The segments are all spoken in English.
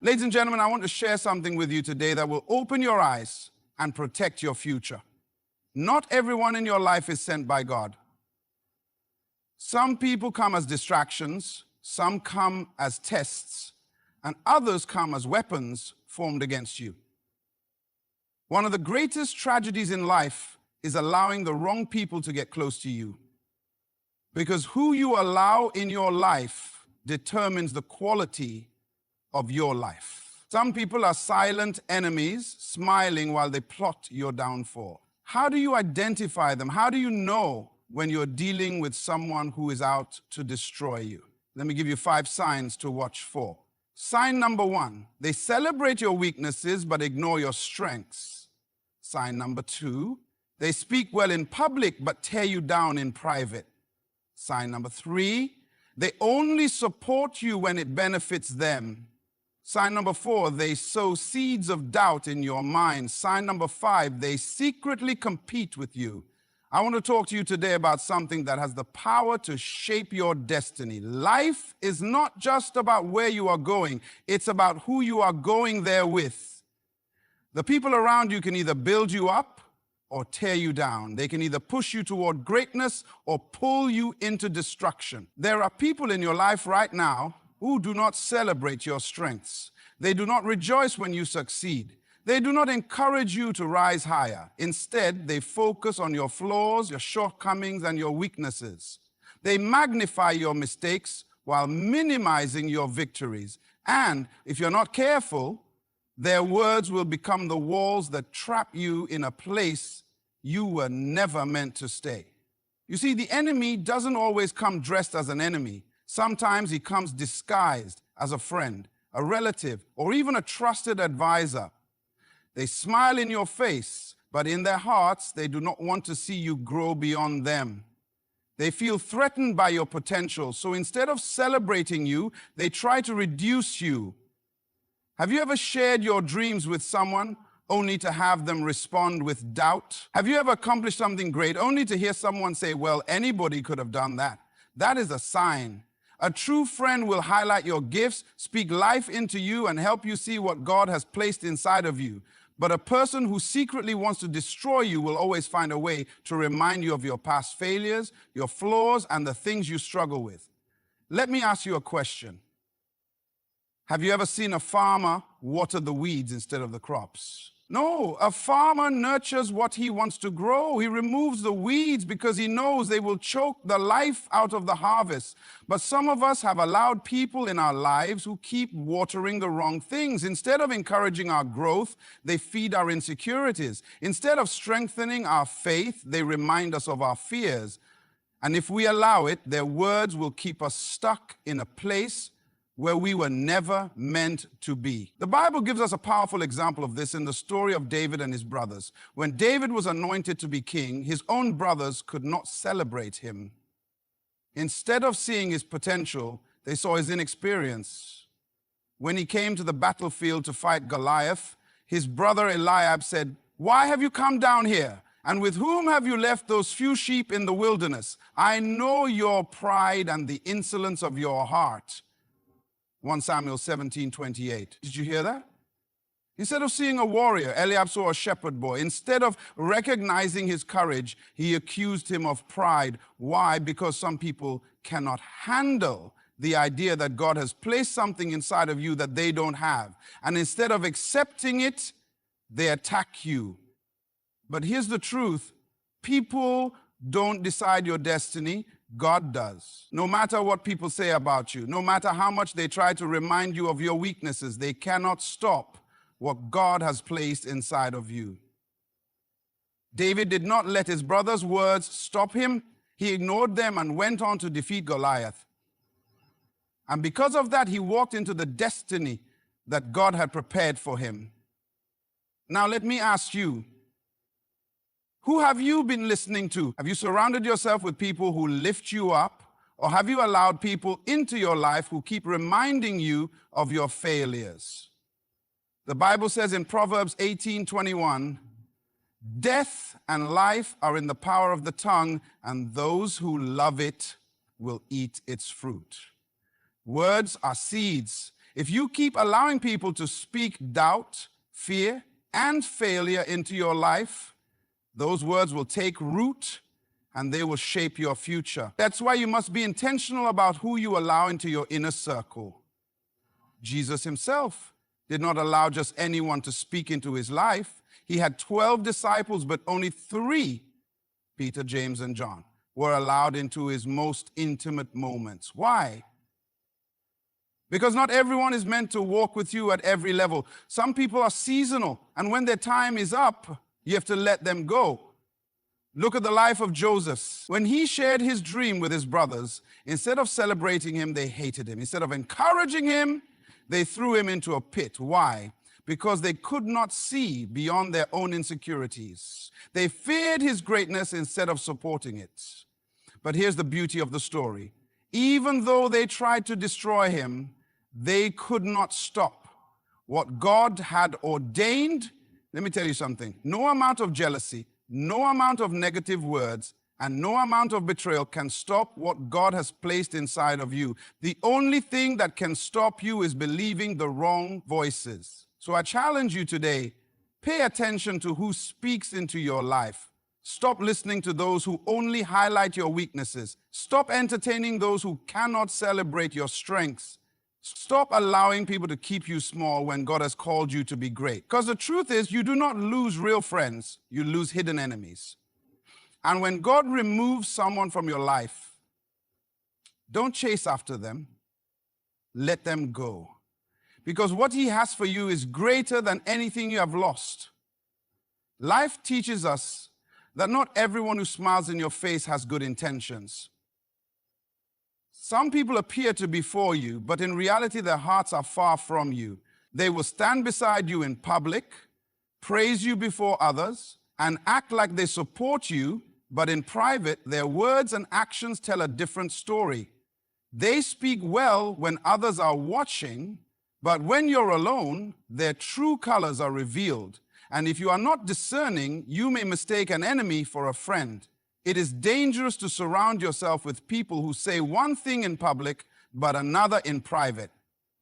Ladies and gentlemen, I want to share something with you today that will open your eyes and protect your future. Not everyone in your life is sent by God. Some people come as distractions, some come as tests, and others come as weapons formed against you. One of the greatest tragedies in life is allowing the wrong people to get close to you. Because who you allow in your life determines the quality of your life. Some people are silent enemies, smiling while they plot your downfall. How do you identify them? How do you know when you're dealing with someone who is out to destroy you? Let me give you 5 signs to watch for. Sign number 1, they celebrate your weaknesses but ignore your strengths. Sign number 2, they speak well in public but tear you down in private. Sign number 3, they only support you when it benefits them. Sign number 4, they sow seeds of doubt in your mind. Sign number 5, they secretly compete with you. I want to talk to you today about something that has the power to shape your destiny. Life is not just about where you are going, it's about who you are going there with. The people around you can either build you up or tear you down. They can either push you toward greatness or pull you into destruction. There are people in your life right now who do not celebrate your strengths. They do not rejoice when you succeed. They do not encourage you to rise higher. Instead, they focus on your flaws, your shortcomings, and your weaknesses. They magnify your mistakes while minimizing your victories. And if you're not careful, their words will become the walls that trap you in a place you were never meant to stay. You see, the enemy doesn't always come dressed as an enemy. Sometimes he comes disguised as a friend, a relative, or even a trusted advisor. They smile in your face, but in their hearts, they do not want to see you grow beyond them. They feel threatened by your potential, so instead of celebrating you, they try to reduce you. Have you ever shared your dreams with someone only to have them respond with doubt? Have you ever accomplished something great only to hear someone say, well, anybody could have done that? That is a sign. A true friend will highlight your gifts, speak life into you, and help you see what God has placed inside of you. But a person who secretly wants to destroy you will always find a way to remind you of your past failures, your flaws, and the things you struggle with. Let me ask you a question. Have you ever seen a farmer water the weeds instead of the crops? No, a farmer nurtures what he wants to grow. He removes the weeds because he knows they will choke the life out of the harvest. But some of us have allowed people in our lives who keep watering the wrong things. Instead of encouraging our growth, they feed our insecurities. Instead of strengthening our faith, they remind us of our fears. And if we allow it, their words will keep us stuck in a place where we were never meant to be. The Bible gives us a powerful example of this in the story of David and his brothers. When David was anointed to be king, his own brothers could not celebrate him. Instead of seeing his potential, they saw his inexperience. When he came to the battlefield to fight Goliath, his brother Eliab said, "Why have you come down here? And with whom have you left those few sheep in the wilderness? I know your pride and the insolence of your heart." 1 Samuel 17:28. Did you hear that? Instead of seeing a warrior, Eliab saw a shepherd boy. Instead of recognizing his courage, he accused him of pride. Why? Because some people cannot handle the idea that God has placed something inside of you that they don't have. And instead of accepting it, they attack you. But here's the truth. People don't decide your destiny. God does. No matter what people say about you, no matter how much they try to remind you of your weaknesses, they cannot stop what God has placed inside of you. David did not let his brother's words stop him. He ignored them and went on to defeat Goliath. And because of that, he walked into the destiny that God had prepared for him. Now let me ask you, who have you been listening to? Have you surrounded yourself with people who lift you up? Or have you allowed people into your life who keep reminding you of your failures? The Bible says in Proverbs 18:21, "Death and life are in the power of the tongue, and those who love it will eat its fruit." Words are seeds. If you keep allowing people to speak doubt, fear, and failure into your life, those words will take root and they will shape your future. That's why you must be intentional about who you allow into your inner circle. Jesus himself did not allow just anyone to speak into his life. He had 12 disciples, but only 3, Peter, James, and John, were allowed into his most intimate moments. Why? Because not everyone is meant to walk with you at every level. Some people are seasonal, and when their time is up, you have to let them go. Look at the life of Joseph. When he shared his dream with his brothers, instead of celebrating him, they hated him. Instead of encouraging him, they threw him into a pit. Why? Because they could not see beyond their own insecurities. They feared his greatness instead of supporting it. But here's the beauty of the story. Even though they tried to destroy him, they could not stop what God had ordained. Let me tell you something. No amount of jealousy, no amount of negative words, and no amount of betrayal can stop what God has placed inside of you. The only thing that can stop you is believing the wrong voices. So I challenge you today, pay attention to who speaks into your life. Stop listening to those who only highlight your weaknesses. Stop entertaining those who cannot celebrate your strengths. Stop allowing people to keep you small when God has called you to be great. Because the truth is, you do not lose real friends, you lose hidden enemies. And when God removes someone from your life, don't chase after them, let them go. Because what he has for you is greater than anything you have lost. Life teaches us that not everyone who smiles in your face has good intentions. Some people appear to be for you, but in reality, their hearts are far from you. They will stand beside you in public, praise you before others, and act like they support you, but in private, their words and actions tell a different story. They speak well when others are watching, but when you're alone, their true colors are revealed. And if you are not discerning, you may mistake an enemy for a friend. It is dangerous to surround yourself with people who say one thing in public, but another in private.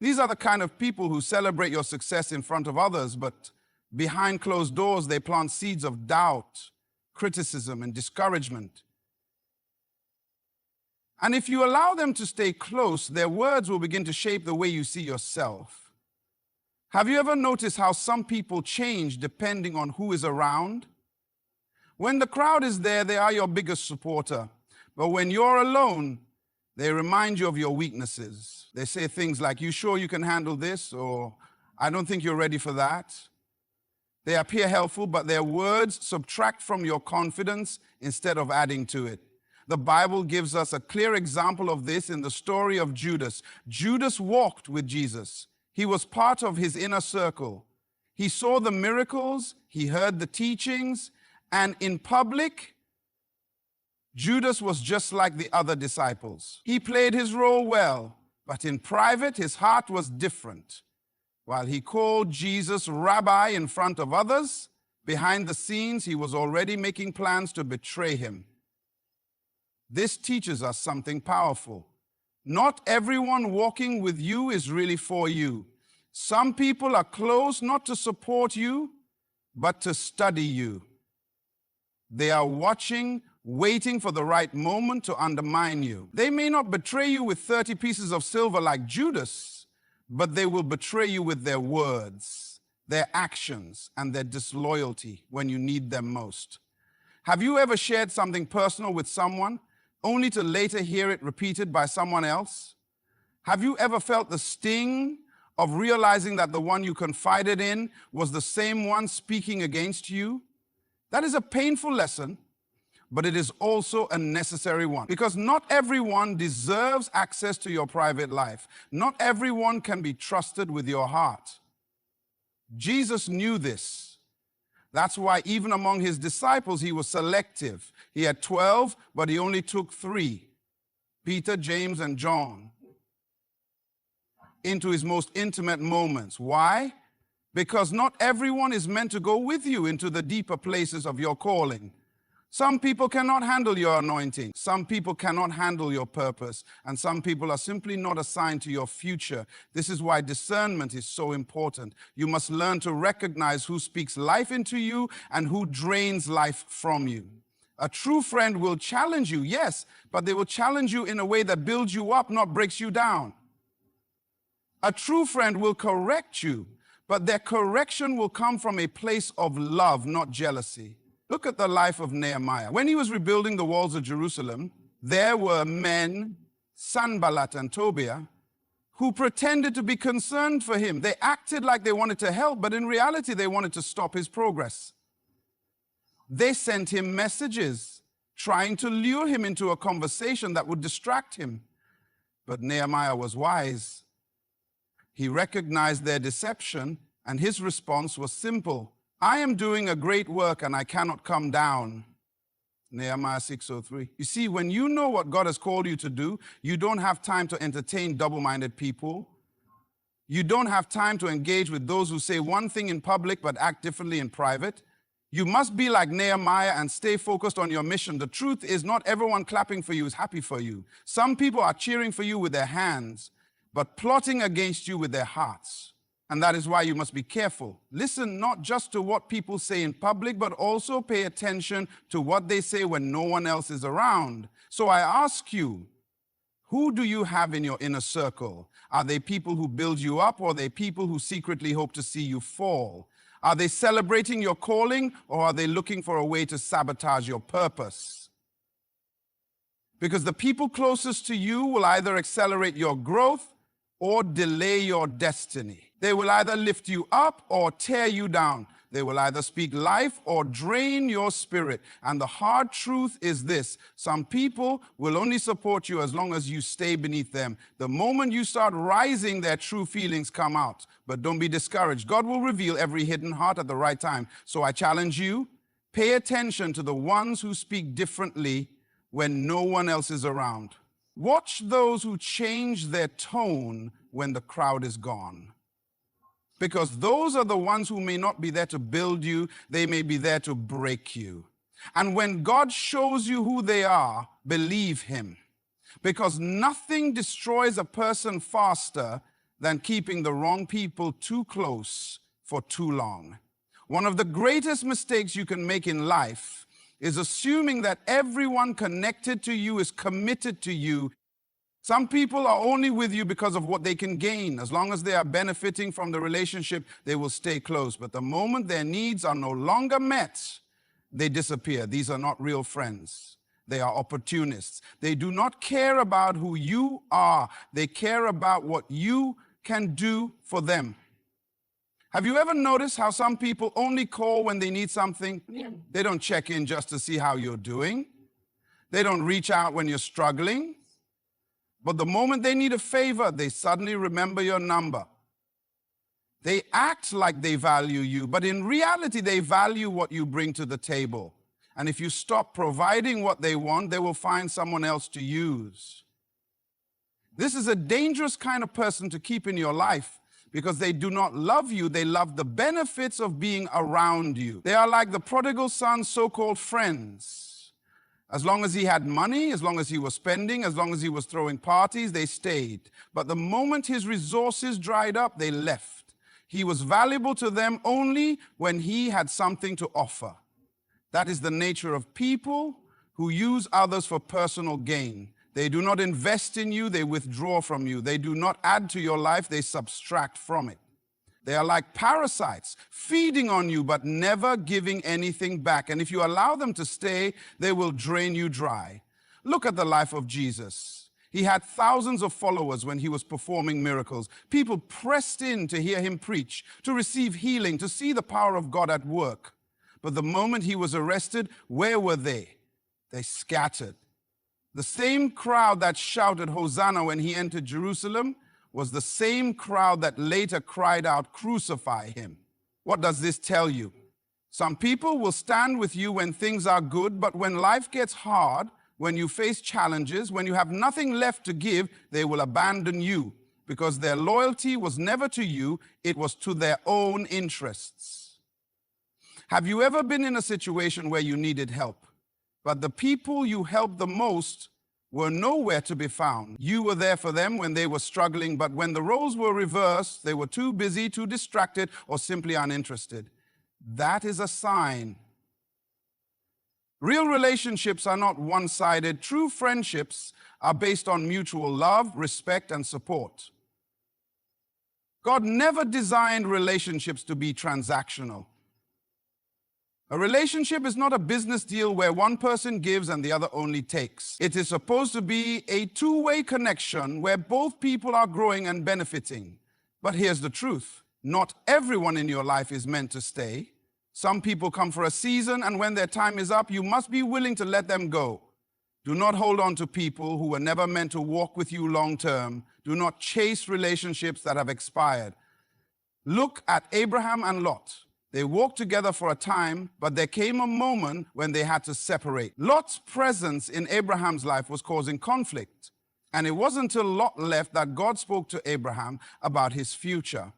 These are the kind of people who celebrate your success in front of others, but behind closed doors, they plant seeds of doubt, criticism, and discouragement. And if you allow them to stay close, their words will begin to shape the way you see yourself. Have you ever noticed how some people change depending on who is around? When the crowd is there, they are your biggest supporter. But when you're alone, they remind you of your weaknesses. They say things like, "You sure you can handle this?" Or, "I don't think you're ready for that." They appear helpful, but their words subtract from your confidence instead of adding to it. The Bible gives us a clear example of this in the story of Judas. Judas walked with Jesus. He was part of his inner circle. He saw the miracles, he heard the teachings, and in public, Judas was just like the other disciples. He played his role well, but in private, his heart was different. While he called Jesus Rabbi in front of others, behind the scenes, he was already making plans to betray him. This teaches us something powerful. Not everyone walking with you is really for you. Some people are close not to support you, but to study you. They are watching, waiting for the right moment to undermine you. They may not betray you with 30 pieces of silver like Judas, but they will betray you with their words, their actions, and their disloyalty when you need them most. Have you ever shared something personal with someone only to later hear it repeated by someone else? Have you ever felt the sting of realizing that the one you confided in was the same one speaking against you? That is a painful lesson, but it is also a necessary one, because not everyone deserves access to your private life. Not everyone can be trusted with your heart. Jesus knew this. That's why even among his disciples, he was selective. He had 12, but he only took 3, Peter, James, and John, into his most intimate moments. Why? Because not everyone is meant to go with you into the deeper places of your calling. Some people cannot handle your anointing. Some people cannot handle your purpose. And some people are simply not assigned to your future. This is why discernment is so important. You must learn to recognize who speaks life into you and who drains life from you. A true friend will challenge you, yes, but they will challenge you in a way that builds you up, not breaks you down. A true friend will correct you, but their correction will come from a place of love, not jealousy. Look at the life of Nehemiah. When he was rebuilding the walls of Jerusalem, there were men, Sanballat and Tobiah, who pretended to be concerned for him. They acted like they wanted to help, but in reality, they wanted to stop his progress. They sent him messages, trying to lure him into a conversation that would distract him. But Nehemiah was wise. He recognized their deception, and his response was simple. I am doing a great work and I cannot come down. Nehemiah 6:03. You see, when you know what God has called you to do, you don't have time to entertain double-minded people. You don't have time to engage with those who say one thing in public but act differently in private. You must be like Nehemiah and stay focused on your mission. The truth is, not everyone clapping for you is happy for you. Some people are cheering for you with their hands, but plotting against you with their hearts. And that is why you must be careful. Listen not just to what people say in public, but also pay attention to what they say when no one else is around. So I ask you, who do you have in your inner circle? Are they people who build you up, or are they people who secretly hope to see you fall? Are they celebrating your calling, or are they looking for a way to sabotage your purpose? Because the people closest to you will either accelerate your growth or delay your destiny. They will either lift you up or tear you down. They will either speak life or drain your spirit. And the hard truth is this: some people will only support you as long as you stay beneath them. The moment you start rising, their true feelings come out. But don't be discouraged. God will reveal every hidden heart at the right time. So I challenge you, pay attention to the ones who speak differently when no one else is around. Watch those who change their tone when the crowd is gone. Because those are the ones who may not be there to build you, they may be there to break you. And when God shows you who they are, believe him. Because nothing destroys a person faster than keeping the wrong people too close for too long. One of the greatest mistakes you can make in life is assuming that everyone connected to you is committed to you. Some people are only with you because of what they can gain. As long as they are benefiting from the relationship, they will stay close. But the moment their needs are no longer met, they disappear. These are not real friends. They are opportunists. They do not care about who you are. They care about what you can do for them. Have you ever noticed how some people only call when they need something? They don't check in just to see how you're doing. They don't reach out when you're struggling. But the moment they need a favor, they suddenly remember your number. They act like they value you, but in reality, they value what you bring to the table. And if you stop providing what they want, they will find someone else to use. This is a dangerous kind of person to keep in your life, because they do not love you. They love the benefits of being around you. They are like the prodigal son's so-called friends. As long as he had money, as long as he was spending, as long as he was throwing parties, they stayed. But the moment his resources dried up, they left. He was valuable to them only when he had something to offer. That is the nature of people who use others for personal gain. They do not invest in you, they withdraw from you. They do not add to your life, they subtract from it. They are like parasites, feeding on you but never giving anything back. And if you allow them to stay, they will drain you dry. Look at the life of Jesus. He had thousands of followers when he was performing miracles. People pressed in to hear him preach, to receive healing, to see the power of God at work. But the moment he was arrested, where were they? They scattered. The same crowd that shouted Hosanna when he entered Jerusalem was the same crowd that later cried out, "Crucify him." What does this tell you? Some people will stand with you when things are good, but when life gets hard, when you face challenges, when you have nothing left to give, they will abandon you because their loyalty was never to you, it was to their own interests. Have you ever been in a situation where you needed help? But the people you helped the most were nowhere to be found. You were there for them when they were struggling, but when the roles were reversed, they were too busy, too distracted, or simply uninterested. That is a sign. Real relationships are not one-sided. True friendships are based on mutual love, respect, and support. God never designed relationships to be transactional. A relationship is not a business deal where one person gives and the other only takes. It is supposed to be a two-way connection where both people are growing and benefiting. But here's the truth. Not everyone in your life is meant to stay. Some people come for a season, and when their time is up, you must be willing to let them go. Do not hold on to people who were never meant to walk with you long term. Do not chase relationships that have expired. Look at Abraham and Lot. They walked together for a time, but there came a moment when they had to separate. Lot's presence in Abraham's life was causing conflict. And it wasn't until Lot left that God spoke to Abraham about his future.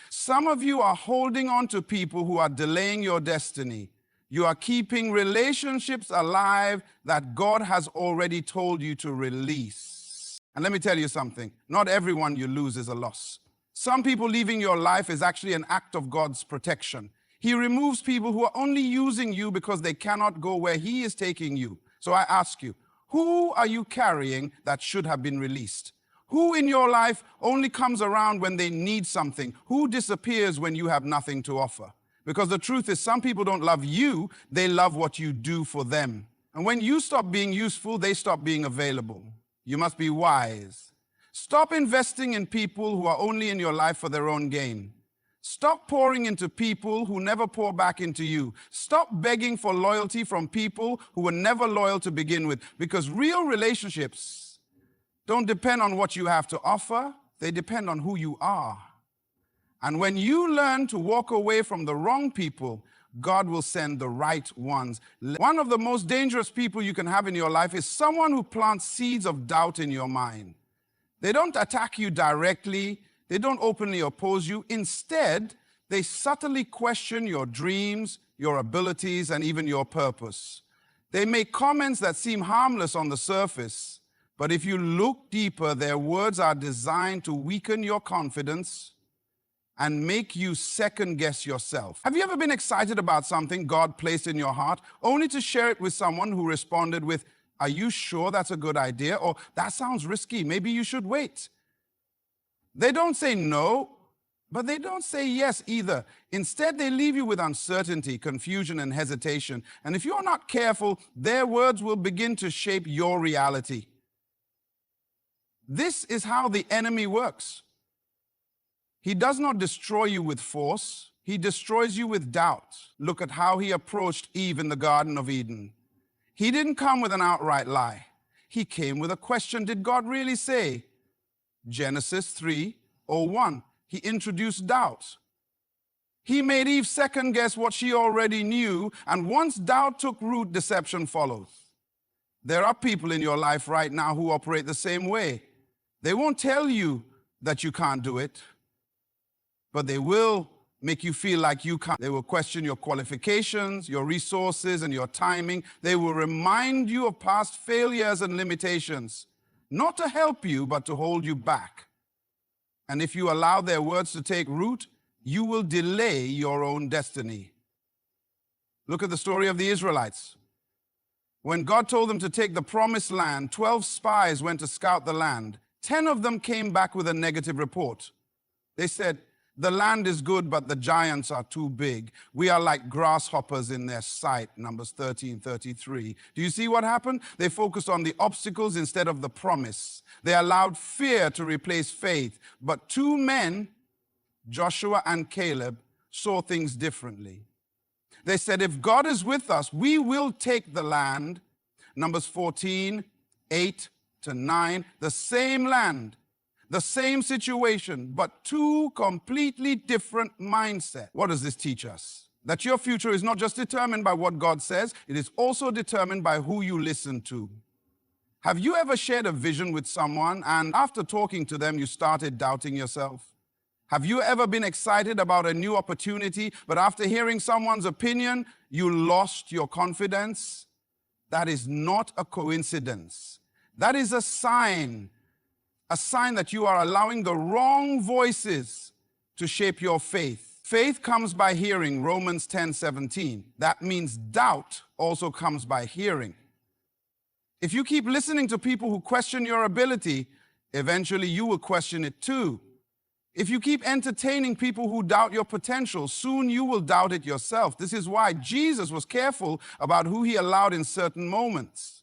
Some of you are holding on to people who are delaying your destiny. You are keeping relationships alive that God has already told you to release. And let me tell you something. Not everyone you lose is a loss. Some people leaving your life is actually an act of God's protection. He removes people who are only using you because they cannot go where He is taking you. So I ask you, who are you carrying that should have been released? Who in your life only comes around when they need something? Who disappears when you have nothing to offer? Because the truth is, some people don't love you, they love what you do for them. And when you stop being useful, they stop being available. You must be wise. Stop investing in people who are only in your life for their own gain. Stop pouring into people who never pour back into you. Stop begging for loyalty from people who were never loyal to begin with. Because real relationships don't depend on what you have to offer. They depend on who you are. And when you learn to walk away from the wrong people, God will send the right ones. One of the most dangerous people you can have in your life is someone who plants seeds of doubt in your mind. They don't attack you directly. They don't openly oppose you. Instead, they subtly question your dreams, your abilities, and even your purpose. They make comments that seem harmless on the surface, but if you look deeper, their words are designed to weaken your confidence and make you second-guess yourself. Have you ever been excited about something God placed in your heart, only to share it with someone who responded with, "Are you sure that's a good idea?" Or, "That sounds risky, maybe you should wait"? They don't say no, but they don't say yes either. Instead, they leave you with uncertainty, confusion, and hesitation. And if you're not careful, their words will begin to shape your reality. This is how the enemy works. He does not destroy you with force. He destroys you with doubt. Look at how he approached Eve in the Garden of Eden. He didn't come with an outright lie. He came with a question. Did God really say? Genesis 3:01. He introduced doubt. He made Eve second guess what she already knew, and once doubt took root, deception follows. There are people in your life right now who operate the same way. They won't tell you that you can't do it, but they will make you feel like you can't. They will question your qualifications, your resources, and your timing. They will remind you of past failures and limitations, not to help you, but to hold you back. And if you allow their words to take root, you will delay your own destiny. Look at the story of the Israelites. When God told them to take the promised land, 12 spies went to scout the land. 10 of them came back with a negative report. They said, "The land is good, but the giants are too big. We are like grasshoppers in their sight," Numbers 13:33. Do you see what happened? They focused on the obstacles instead of the promise. They allowed fear to replace faith. But two men, Joshua and Caleb, saw things differently. They said, "If God is with us, we will take the land." Numbers 14:8-9, the same land. The same situation, but two completely different mindsets. What does this teach us? That your future is not just determined by what God says, it is also determined by who you listen to. Have you ever shared a vision with someone and after talking to them, you started doubting yourself? Have you ever been excited about a new opportunity, but after hearing someone's opinion, you lost your confidence? that is not a coincidence. That is a sign that you are allowing the wrong voices to shape your faith. Faith comes by hearing, Romans 10:17. That means doubt also comes by hearing. If you keep listening to people who question your ability, eventually you will question it too. If you keep entertaining people who doubt your potential, soon you will doubt it yourself. This is why Jesus was careful about who he allowed in certain moments.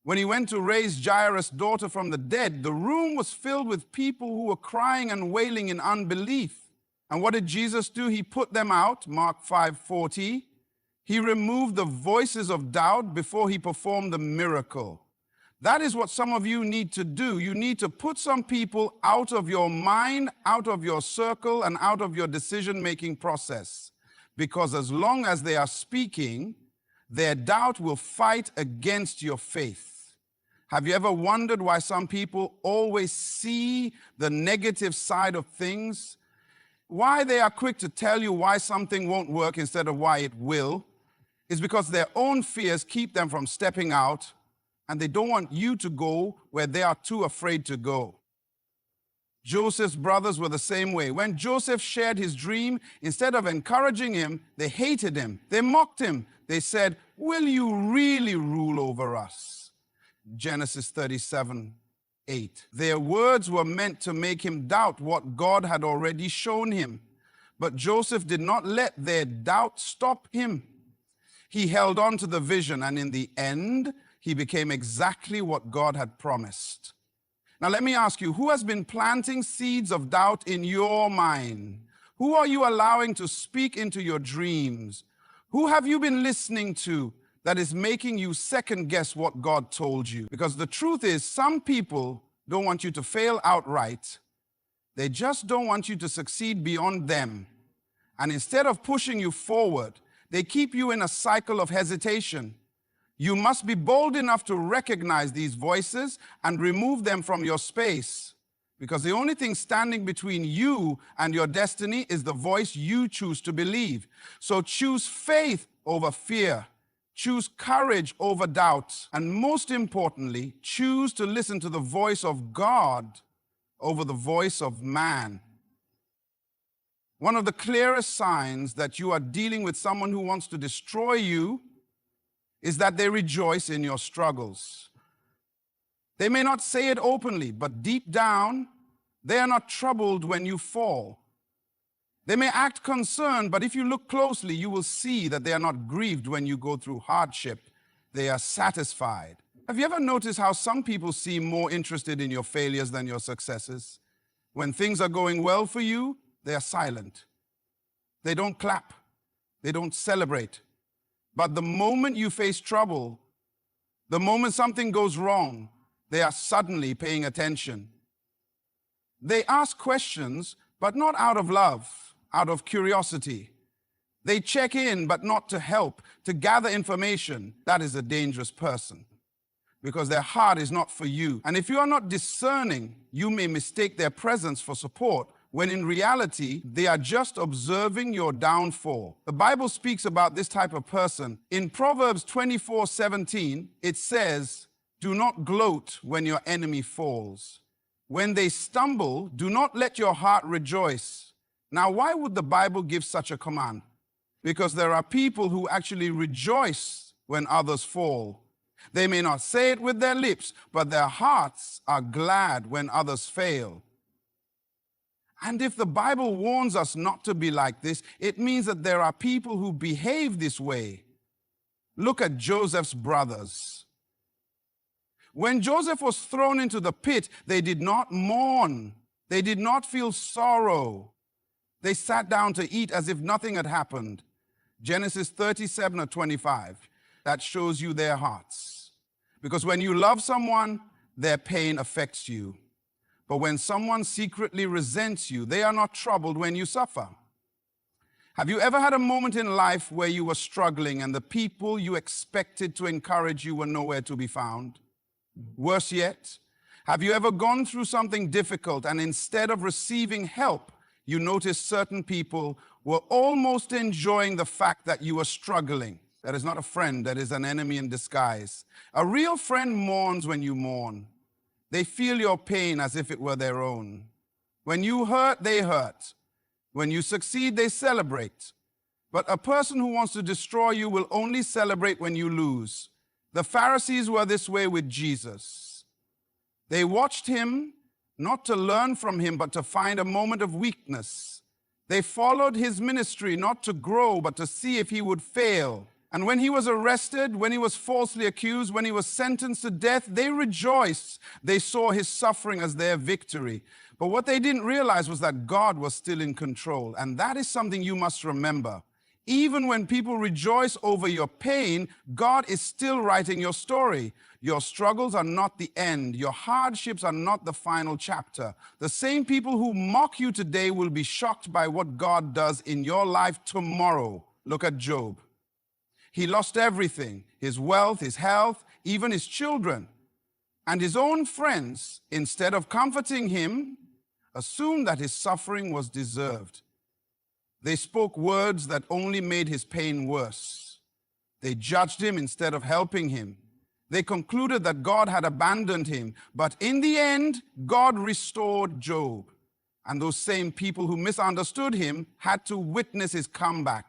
When he went to raise Jairus' daughter from the dead, the room was filled with people who were crying and wailing in unbelief. And what did Jesus do? He put them out, Mark 5:40. He removed the voices of doubt before he performed the miracle. That is what some of you need to do. You need to put some people out of your mind, out of your circle, and out of your decision-making process. Because as long as they are speaking, their doubt will fight against your faith. Have you ever wondered why some people always see the negative side of things? Why they are quick to tell you why something won't work instead of why it will? Is because their own fears keep them from stepping out, and they don't want you to go where they are too afraid to go. Joseph's brothers were the same way. When Joseph shared his dream, instead of encouraging him, they hated him. They mocked him. They said, "Will you really rule over us?" Genesis 37:8. Their words were meant to make him doubt what God had already shown him. But Joseph did not let their doubt stop him. He held on to the vision, and in the end, he became exactly what God had promised. Now let me ask you, who has been planting seeds of doubt in your mind? Who are you allowing to speak into your dreams? Who have you been listening to that is making you second guess what God told you? Because the truth is, some people don't want you to fail outright. They just don't want you to succeed beyond them. And instead of pushing you forward, they keep you in a cycle of hesitation. You must be bold enough to recognize these voices and remove them from your space. Because the only thing standing between you and your destiny is the voice you choose to believe. So choose faith over fear. Choose courage over doubt. And most importantly, choose to listen to the voice of God over the voice of man. One of the clearest signs that you are dealing with someone who wants to destroy you is that they rejoice in your struggles. They may not say it openly, but deep down, they are not troubled when you fall. They may act concerned, but if you look closely, you will see that they are not grieved when you go through hardship. They are satisfied. Have you ever noticed how some people seem more interested in your failures than your successes? When things are going well for you, they are silent. They don't clap. They don't celebrate. But the moment you face trouble, the moment something goes wrong, they are suddenly paying attention. They ask questions, but not out of love, out of curiosity. They check in, but not to help, to gather information. That is a dangerous person, because their heart is not for you. And if you are not discerning, you may mistake their presence for support, when in reality, they are just observing your downfall. The Bible speaks about this type of person. In Proverbs 24:17, it says, "Do not gloat when your enemy falls. When they stumble, do not let your heart rejoice." Now, why would the Bible give such a command? Because there are people who actually rejoice when others fall. They may not say it with their lips, but their hearts are glad when others fail. And if the Bible warns us not to be like this, it means that there are people who behave this way. Look at Joseph's brothers. When Joseph was thrown into the pit, they did not mourn. They did not feel sorrow. They sat down to eat as if nothing had happened. Genesis 37:25. That shows you their hearts. Because when you love someone, their pain affects you. But when someone secretly resents you, they are not troubled when you suffer. Have you ever had a moment in life where you were struggling and the people you expected to encourage you were nowhere to be found? Worse yet, have you ever gone through something difficult and instead of receiving help, you noticed certain people were almost enjoying the fact that you were struggling? That is not a friend, that is an enemy in disguise. A real friend mourns when you mourn. They feel your pain as if it were their own. When you hurt, they hurt. When you succeed, they celebrate. But a person who wants to destroy you will only celebrate when you lose. The Pharisees were this way with Jesus. They watched him not to learn from him, but to find a moment of weakness. They followed his ministry not to grow, but to see if he would fail. And when he was arrested, when he was falsely accused, when he was sentenced to death, they rejoiced. They saw his suffering as their victory. But what they didn't realize was that God was still in control. And that is something you must remember. Even when people rejoice over your pain, God is still writing your story. Your struggles are not the end. Your hardships are not the final chapter. The same people who mock you today will be shocked by what God does in your life tomorrow. Look at Job. He lost everything, his wealth, his health, even his children. And his own friends, instead of comforting him, assumed that his suffering was deserved. They spoke words that only made his pain worse. They judged him instead of helping him. They concluded that God had abandoned him. But in the end, God restored Job. And those same people who misunderstood him had to witness his comeback.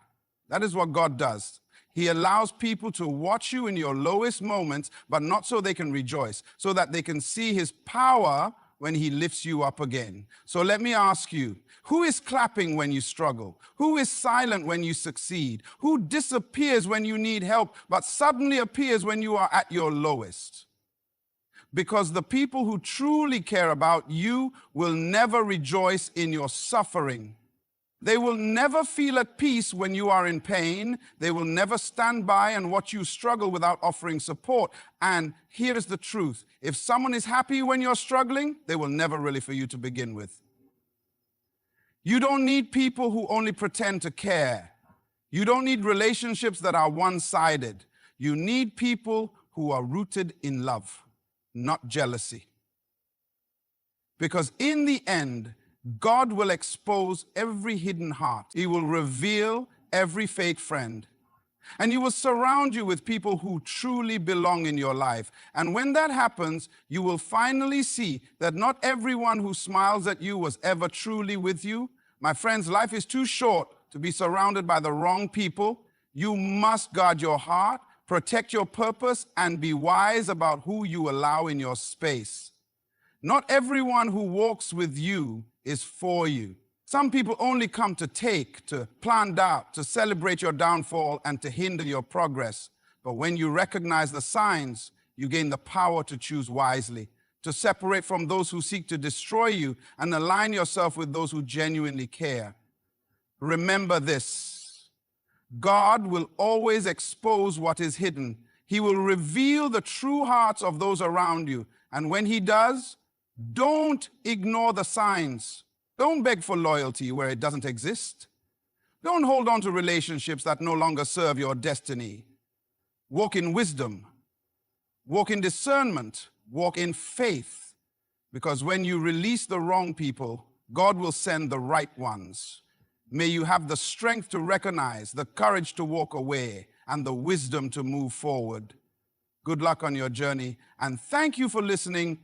That is what God does. He allows people to watch you in your lowest moments, but not so they can rejoice, so that they can see his power when he lifts you up again. So let me ask you, who is clapping when you struggle? Who is silent when you succeed? Who disappears when you need help, but suddenly appears when you are at your lowest? Because the people who truly care about you will never rejoice in your suffering. They will never feel at peace when you are in pain. They will never stand by and watch you struggle without offering support. And here is the truth. If someone is happy when you're struggling, they will never really for you to begin with. You don't need people who only pretend to care. You don't need relationships that are one-sided. You need people who are rooted in love, not jealousy. Because in the end, God will expose every hidden heart. He will reveal every fake friend. And he will surround you with people who truly belong in your life. And when that happens, you will finally see that not everyone who smiles at you was ever truly with you. My friends, life is too short to be surrounded by the wrong people. You must guard your heart, protect your purpose, and be wise about who you allow in your space. Not everyone who walks with you is for you. Some people only come to take, to plant doubt, to celebrate your downfall, and to hinder your progress. But when you recognize the signs, you gain the power to choose wisely, to separate from those who seek to destroy you and align yourself with those who genuinely care. Remember this: God will always expose what is hidden. He will reveal the true hearts of those around you. And when he does, don't ignore the signs. Don't beg for loyalty where it doesn't exist. Don't hold on to relationships that no longer serve your destiny. Walk in wisdom. Walk in discernment. Walk in faith. Because when you release the wrong people, God will send the right ones. May you have the strength to recognize, the courage to walk away, and the wisdom to move forward. Good luck on your journey, and thank you for listening